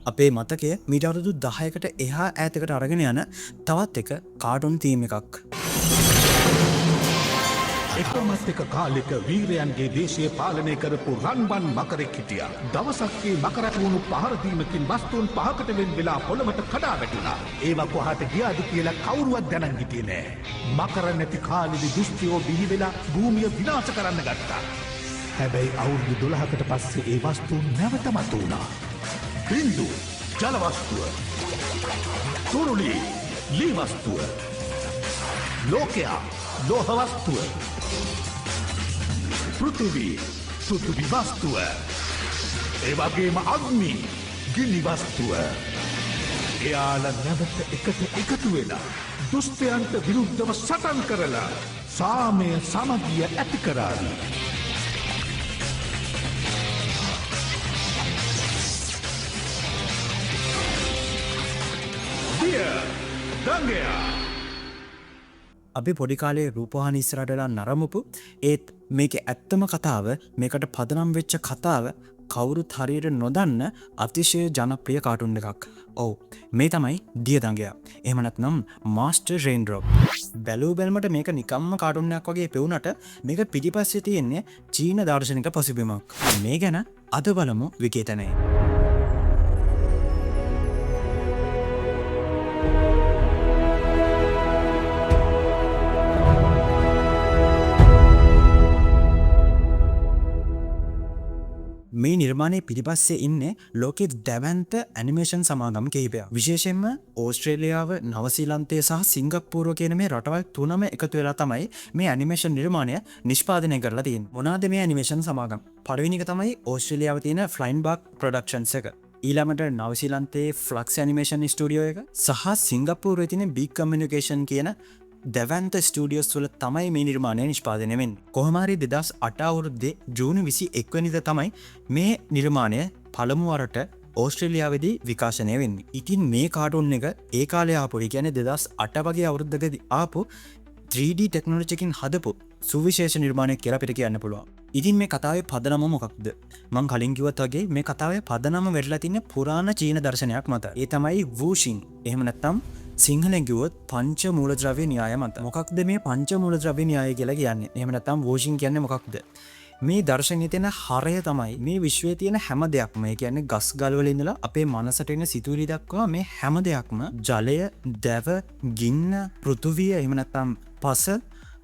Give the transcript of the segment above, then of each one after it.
අපේ මතකය මීට අවුරුදු 10කට එහා ඈතකට අරගෙන යන තවත් එක කාටුන් තීම් එකක්. එකමත් එක කාලෙක වීරයන්ගේ දේශය පාලනය කරපු රන්වන් මකරෙක් හිටියා. දවසක්ගේ මකරට වුණු පහරදීමකින් වස්තුන් පහකට වෙන් වෙලා පොළවට කඩා වැටුණා. ඒවා කොහාට ගියාද කියලා කවුරුවත් දැනන් හිටියේ නෑ. මකර නැති කාලෙදි දුෂ්ටයෝ බිහි වෙලා භූමිය විනාශ කරන්න ගත්තා. හැබැයි අවුරුදු 12කට පස්සේ ඒ වස්තුන් නැවත මතුවුණා. බින්දු ජල වස්තුව, තුරුලි ලී වස්තුව, ලෝකයා ලෝහ වස්තුව, පෘථිවි වස්තුව, ඒ වගේම අග්නි ගිනි වස්තුව. එයාලා නැවත එකට එකතු වෙලා දුෂ්ටයන්ට විරුද්ධව සටන් කරලා සාමය සමගිය ඇති කරාවි. දංගයා අපි පොඩි කාලේ රූපවාහිනී ඉස්සරහටලා නරඹපු ඒත් මේකේ ඇත්තම කතාව මේකට පදනම් වෙච්ච කතාව කවුරුත් හරියට නොදන්න අතිශය ජනප්‍රිය කාටුන් එකක්. ඔව් මේ තමයි දිය දඟයා. එහෙම නැත්නම් මාස්ටර් රේන්ඩ්‍රොප්. බැලූ බැලමට මේක නිකම්ම කාටුන් එකක් වගේ පෙවුනට මේක පිටිපස්සේ තියෙන්නේ චීන දාර්ශනික පසුබිමක්. මේ ගැන අද බලමු විකේතනයේ. මේ නිර්මාණය පිටිපස්සේ ඉන්නේ ලෝකෙ දැවැන්ත ඇනිමේෂන් සමාගම් කිහිපයක්. විශේෂයෙන්ම ඕස්ට්‍රේලියාව, නවසීලන්තය සහ සිංගප්පූරුව කියන මේ රටවල් තුනම එකතු වෙලා තමයි මේ ඇනිමේෂන් නිර්මාණය නිෂ්පාදනය කරලා තියෙන්නේ. මොනවාද මේ ඇනිමේෂන් සමාගම්? පළවෙනි එක තමයි ඕස්ට්‍රේලියාවේ තියෙන ෆ්ලයින් බග් ප්‍රොඩක්ෂන්ස් එක. ඊළඟට නවසීලන්තයේ ෆ්ලක්ස් ඇනිමේෂන් ස්ටුඩියෝ එක සහ සිංගප්පූරුවේ තියෙන බිග් කමියුනිකේෂන් කියන දැවන්ත ස්ටඩියෝස් වල තමයි මේ නිර්මාණය නිෂ්පාදනය වෙන්නේ. කොහොම හරි 2008 අවුරුද්දේ ජූනි 21 වෙනිදා තමයි මේ නිර්මාණය පළමු වරට ඕස්ට්‍රේලියාවේදී විකාශනය වෙන්නේ. ඉතින් මේ කාටුන් එක ඒ කාලේ ආපු, ඒ කියන්නේ 2008 වගේ අවුරුද්දකදී ආපු 3D ටෙක්නොලොජි එකකින් හදපු සුවිශේෂ නිර්මාණයක් කියලා අපිට කියන්න පුළුවන්. ඉතින් මේ කතාවේ පදනම මොකක්ද? මම කලින් කිව්වත් වගේ මේ කතාවේ පදනම වෙරලා තින්නේ පුරාණ චීන දර්ශනයක් මත. ඒ තමයි වූෂින්. එහෙම නැත්නම් සිංහලෙන් කිව්වොත් පංච මූලද්‍රව්‍ය න්‍යාය මත. මොකක්ද මේ පංච මූලද්‍රව්‍ය න්‍යාය කියලා කියන්නේ? එහෙම නැත්නම් වූෂින් කියන්නේ මොකක්ද? මේ දර්ශනයේ තියෙන හරය තමයි මේ විශ්වයේ තියෙන හැම දෙයක්ම. ඒ කියන්නේ ගස් ගල් වල ඉඳලා අපේ මනසට එන සිතුවිලි දක්වා මේ හැම දෙයක්ම ජලය, දැව, ගින්න, පෘථුවිය, එහෙම නැත්නම් පස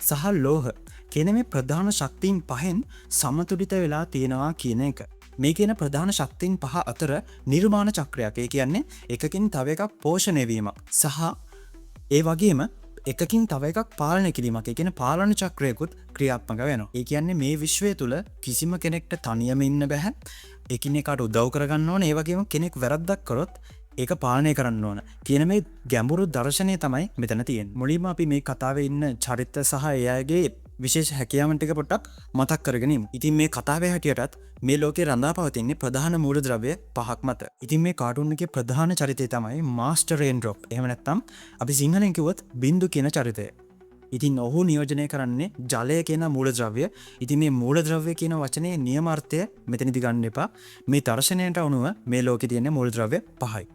සහ ලෝහ කියන මේ ප්‍රධාන ශක්තියින් පහෙන් සමතුලිත වෙලා තියෙනවා කියන එක. මේ කියන ප්‍රධාන ශක්තියින් පහ අතර නිර්මාණ චක්‍රයක්. ඒ කියන්නේ එකකින් තව එකක් පෝෂණය වීමක් සහ ඒ වගේම එකකින් තව එකක් පාලනය කිරීමක්. ඒ කියන්නේ පාලන චක්‍රයකුත් ක්‍රියාත්මක වෙනවා. ඒ කියන්නේ මේ විශ්වය තුල කිසිම කෙනෙක්ට තනියම ඉන්න බෑ. එකිනෙකාට උදව් කරගන්න ඕන. ඒ වගේම කෙනෙක් වැරද්දක් කරොත් ඒක පාලනය කරන්න ඕන කියන මේ ගැඹුරු දර්ශනය තමයි මෙතන තියෙන්නේ. මුලින්ම අපි මේ කතාවේ ඉන්න චරිත සහ එයාගේ විශේෂ හැකියාවන් ටික පොඩ්ඩක් මතක් කරගෙන ඉමු. ඉතින් මේ කතාවේ හැටියටත් මේ ලෝකේ රඳා පවතින්නේ ප්‍රධාන මූලද්‍රව්‍ය පහක් මත. ඉතින් මේ කාටුන් එකේ ප්‍රධාන චරිතය තමයි මාස්ටර් රේන්ඩ්‍රොප්. එහෙම නැත්නම් අපි සිංහලෙන් කිව්වොත් බින්දු කියන චරිතය. ඉතින් ඔහු නියෝජනය කරන්නේ ජලය කියන මූලද්‍රව්‍ය. ඉතින් මේ මූලද්‍රව්‍ය කියන වචනේ නියම අර්ථය මෙතනදි ගන්න එපා. මේ දර්ශනයට අනුව මේ ලෝකේ තියෙන මූලද්‍රව්‍ය පහයි.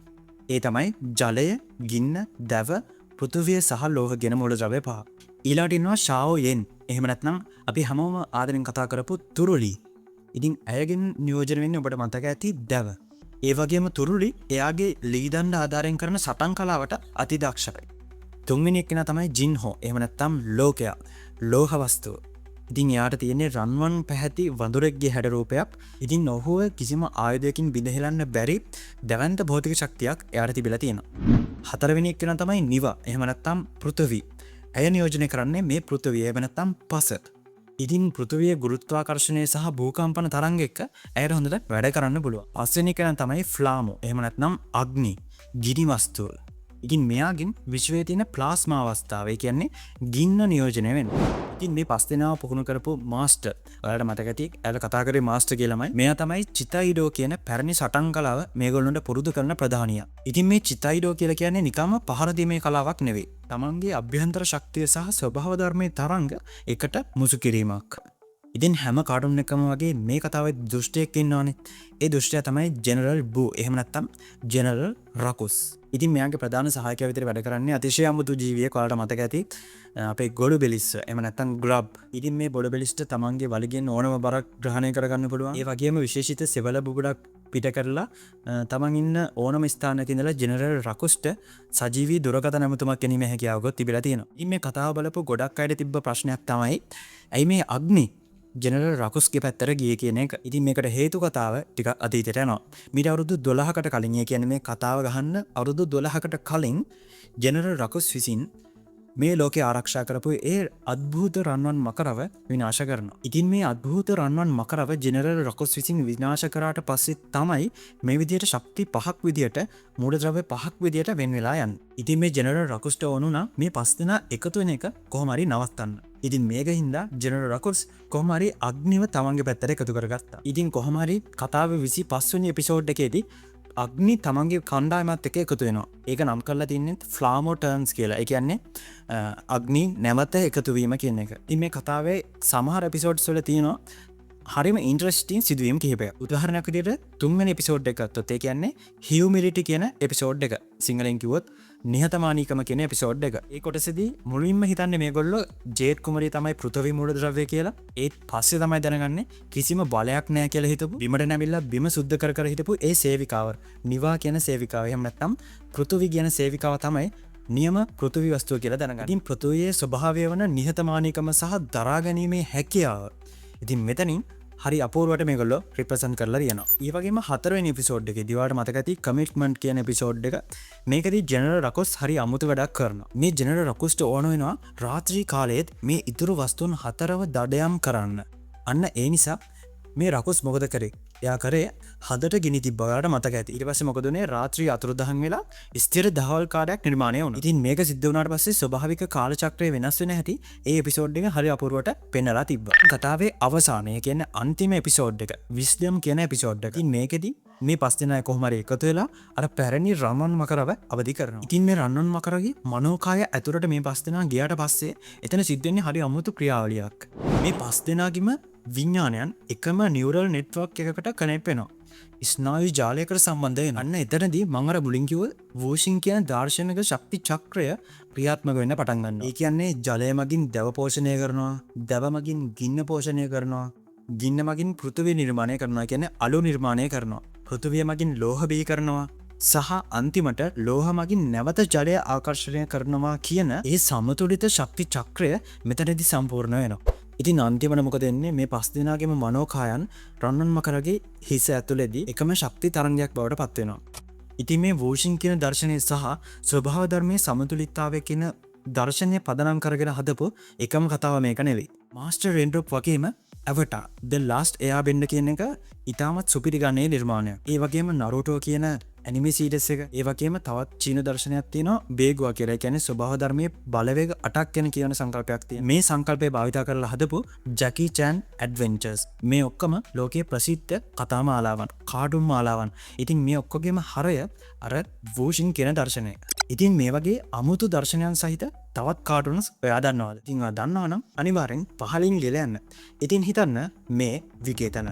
ඒ තමයි ජලය, ගින්න, දැව, පෘථුවිය සහ ලෝහ කියන මූලද්‍රව්‍ය පහ. ඊළඟට ඉන්නවා ෂාଓ යෙන්. එහෙම නැත්නම් අපි හැමෝම ආදරෙන් කතා කරපු තුරුලි. ඉතින් ඇයගෙන් නියෝජනය වෙන්නේ ඔබට මතක ඇති දැව. ඒ වගේම තුරුලි එයාගේ ලී දණ්ඩ ආධාරයෙන් කරන සටන් කලාවට අතිදක්ෂයි. තුන්වෙනි එක්කෙනා තමයි ජින්හෝ. එහෙම නැත්නම් ලෝකයා, ලෝහ වස්තුව. ඉතින් එයාට තියෙන්නේ රන්වන් පැහැති වඳුරෙක්ගේ හැඩ රූපයක්. ඉතින් ඔහුව කිසිම ආයුධයකින් බිඳහෙලන්න බැරි දැවැන්ත භෞතික ශක්තියක් එයාට තිබිලා තියෙනවා. හතරවෙනි එක්කෙනා තමයි නිවා. එහෙම නැත්නම් පෘථිවි. ඇය නියෝජනය කරන්නේ මේ පෘථිවිය. එහෙම නැත්නම් පස. ඉතින් පෘථිවියේ ගුරුත්වාකර්ෂණය සහ භූකම්පන තරංග එක්ක ඇයට හොඳට වැඩ කරන්න පුළුවන්. පස්වෙනි කෙනා තමයි ෆ්ලාමෝ. එහෙම නැත්නම් අග්නි, ගිනි වස්තුව. ඉතින් මෙයාගෙන් විශ්වයේ තියෙන ප්ලාස්මා අවස්ථාව, ඒ කියන්නේ ගින්න නියෝජනය වෙනවා. ඉතින් මේ පස් දෙනාව පුහුණු කරපු මාස්ටර්, ඔයාලට මතක ඇති ඇය කතා කරේ මාස්ටර් කියලාමයි. මෙයා තමයි චිතයිඩෝ කියන පැරණි සටන් කලාව මේගොල්ලන්ට පුරුදු කරන ප්‍රධානියා. ඉතින් මේ චිතයිඩෝ කියලා කියන්නේ නිකම්ම පහර දීමේ කලාවක් නෙවෙයි. තමන්ගේ අභ්‍යන්තර ශක්තිය සහ ස්වභාව ධර්මයේ තරංග එකට මුසු කිරීමක්. ඉතින් හැම කාටුන් එකම වගේ මේ කතාවේ දෘෂ්ටියක් ඉන්නවානේ. ඒ දෘෂ්ටිය තමයි ජෙනරල් බූ. එහෙම නැත්නම් ජෙනරල් රකුස්. ඉතින් මෙයාගේ ප්‍රධාන සහායකයා විදිහට වැඩ කරන්නේ අතිශය අමුතු ජීවියෙක්. ඔයාලට මතක ඇති අපේ ගොළු බෙලිස්ස. එහෙම නැත්නම් ග්‍රබ්. ඉතින් මේ බොළු බෙලිස්ට තමන්ගේ වලිගෙන් ඕනම බරක් ග්‍රහණය කරගන්න පුළුවන්. ඒ වගේම විශේෂිත සෙවල බුබුඩක් පිට කරලා තමන් ඉන්න ඕනම ස්ථානයක ඉඳලා ජෙනරල් රකුස්ට සජීවී දුරකථන ඇමතුමක් ගැනීමේ හැකියාවකුත් තිබිලා තියෙනවා. ඉතින් මේ කතාව බලපු ගොඩක් අයට තිබ්බ ප්‍රශ්නයක් තමයි ඇයි මේ අග්නි ජෙනරල් රකුස්ගේ පැත්තට ගියේ කියන එක. ඉතින් මේකට හේතු කතාව ටික අතීතයට යනවා. මීට අවුරුදු 12කට කලින්, ඒ කියන්නේ මේ කතාව ගහන්න අවුරුදු 12කට කලින් ජෙනරල් රකුස් විසින් මේ ලෝකේ ආරක්ෂා කරපු ඒ අద్භූත රන්වන් මකරව විනාශ කරනවා. ඉතින් මේ අద్භූත රන්වන් මකරව ජෙනරල් රකුස් විසින් විනාශ කරාට පස්සේ තමයි මේ විදියට ශක්ති 5ක් විදියට මූලද්‍රව්‍ය 5ක් විදියට වෙන් වෙලා යන්නේ. ඉතින් මේ ජෙනරල් රකුස්ට ඕනුණා මේ 5 දෙනා එකතු වෙන එක කොහොම හරි නවත්තන්න. ඉතින් මේක හින්දා ජෙනරල් රකුස් කොහොම හරි අග්නිව තමන්ගේ පැත්තට එකතු කරගත්තා. ඉතින් කොහොම හරි කතාවේ 25 වෙනි එපිසෝඩ් එකේදී අග්නි තමන්ගේ කණ්ඩායමත් එක එකතු වෙනවා. ඒක නම් කරලා තින්නේ ෆ්ලාමෝ ටර්න්ස් කියලා. ඒ කියන්නේ අග්නි නැවත එකතු වීම කියන එක. ඉතින් මේ කතාවේ සමහර එපිසෝඩ්ස් වල තියෙනවා හරිම ඉන්ට්‍රස්ටිං සිදුවීම් කිහිපයක්. උදාහරණයක් විදිහට 3 වෙනි එපිසෝඩ් එක ගත්තොත් ඒ කියන්නේ හියුමිලිටි කියන එපිසෝඩ් එක. සිංහලෙන් කිව්වොත් නිහතමානීකම කියන එපිසෝඩ් එක. ඒ කොටසේදී මුලින්ම හිතන්නේ මේගොල්ලෝ ජේඩ් කුමරිය තමයි පෘථිවි මූලද්‍රව්‍ය කියලා. ඒත් පස්සේ තමයි දැනගන්නේ කිසිම බලයක් නැහැ කියලා හිතපු බිමට නැමිලා බිම සුද්ධ කර කර හිටපු ඒ සේවිකාව. නිවා කියන සේවිකාව. එහෙම නැත්නම් පෘථිවි කියන සේවිකාව තමයි නියම පෘථිවි වස්තුව කියලා දැනගන්න. ඉතින් පෘථිවියේ ස්වභාවය වන නිහතමානීකම සහ දරාගැනීමේ හැකියාව. ඉතින් මෙතනින් හරි අපූර්වට මේගොල්ලෝ රිප්‍රසන්ට් කරලා තියෙනවා. ඒ වගේම 4 වෙනි එපිසෝඩ් එකේදී ඔයාලට මතක ඇති කමිට්මන්ට් කියන එපිසෝඩ් එක. මේකදී ජෙනරල් රකුස් හරි අමුතු වැඩක් කරනවා. මේ ජෙනරල් රකුස්ට ඕන වෙනවා රාත්‍රී කාලයේත් මේ ඉතුරු වස්තුන් 4ව දඩයම් කරන්න. අන්න ඒ නිසා මේ රකුස් මොකද කරේ? එයා කරේ හදට ගිනි තිබ්බ. ඔයාලට මතක ඇති. ඊට පස්සේ මොකද උනේ? රාත්‍රී අතුරුදහන් වෙලා ස්ථිර දහවල් කාර්යයක් නිර්මාණය වුණා. ඉතින් මේක සිද්ධ වුණාට පස්සේ ස්වභාවික කාල චක්‍රය වෙනස් වෙන හැටි ඒ එපිසෝඩ් එක හරි අපූර්වට පෙන්නලා තිබ්බා. කතාවේ අවසානය කියන්නේ අන්තිම එපිසෝඩ් එක විස්ඩම් කියන එපිසෝඩ් එක. ඉතින් මේකෙදි මේ 5 දෙනා කොහොම හරි එකතු වෙලා අර පැරණි රන්වන් මකරව අවදි කරනවා. ඉතින් මේ රන්වන් මකරගේ මනෝකාය ඇතුළට මේ 5 දෙනා ගියාට පස්සේ එතන සිද්ධ වෙන්නේ හරි අමුතු ක්‍රියාවලියක්. මේ 5 දෙනාගේම විඤ්ඥානයන් එකම නිවරල් නෙට්වක් එකකට කනෙප් වෙනවා. ස්නායු ජාලයකට සම්බන්ධ වෙනවා. අන්න එතනදී මම අර මුලින් කිව්ව වෝෂින් කියන දාර්ශනික ශක්ති චක්‍රය ක්‍රියාත්මක වෙන්න පටන් ගන්නවා. ඒ කියන්නේ ජලය මගින් දැව පෝෂණය කරනවා, දැව මගින් ගින්න පෝෂණය කරනවා, ගින්න මගින් පෘථිවිය නිර්මාණය කරනවා. කියන්නේ අලු නිර්මාණය කරනවා. පෘථිවිය මගින් ලෝහ බී කරනවා. සහ අන්තිමට ලෝහ මගින් නැවත ජලය ආකර්ෂණය කරනවා කියන ඒ සමතුලිත ශක්ති චක්‍රය මෙතනදී සම්පූර්ණ වෙනවා. ඉතින් අන්තිමට මොකද වෙන්නේ? මේ 5 දෙනාගේම මනෝකායන් රන්වන් මකරගේ හිස ඇතුළේදී එකම ශක්ති තරංගයක් බවට පත් වෙනවා. ඉතින් මේ වෝෂින් කියන දර්ශනය සහ ස්වභාව ධර්මයේ සමතුලිතතාවය කියන දර්ශනය පදනම් කරගෙන හදපු එකම කතාව මේක නෙවෙයි. මාස්ටර් රෙන්ඩ්‍රොප් වගේම ඇවටා The Last Airbender කියන එක ඉතාමත් සුපිරි ගණයේ නිර්මාණයක්. ඒ වගේම නරුටෝ කියන ඇනිමේ සීරීස් එක, ඒ වගේම තවත් චීන දර්ශනයක් තියෙනවා බේගුවා කියලා. ඒ කියන්නේ ස්වභාව ධර්මයේ බලවේග 8ක් ගැන කියන සංකල්පයක් තියෙනවා. මේ සංකල්පය භාවිත කරලා හදපු ජැකී චෑන් ඇඩ්වෙන්චර්ස්. මේ ඔක්කොම ලෝකයේ ප්‍රසිද්ධ කතා මාලාවන්, කාටුන් මාලාවන්. ඉතින් මේ ඔක්කොගේම හරය අර වෝෂින් කියන දර්ශනය. ඉතින් මේ වගේ අමුතු දර්ශනයන් සහිත තවත් කාටුන්ස් ඔයා දන්නවද? ඉතින් ඔයා දන්නවා නම් අනිවාර්යෙන් පහලින් ගෙල යන්න. ඉතින් හිතන්න මේ විකේතන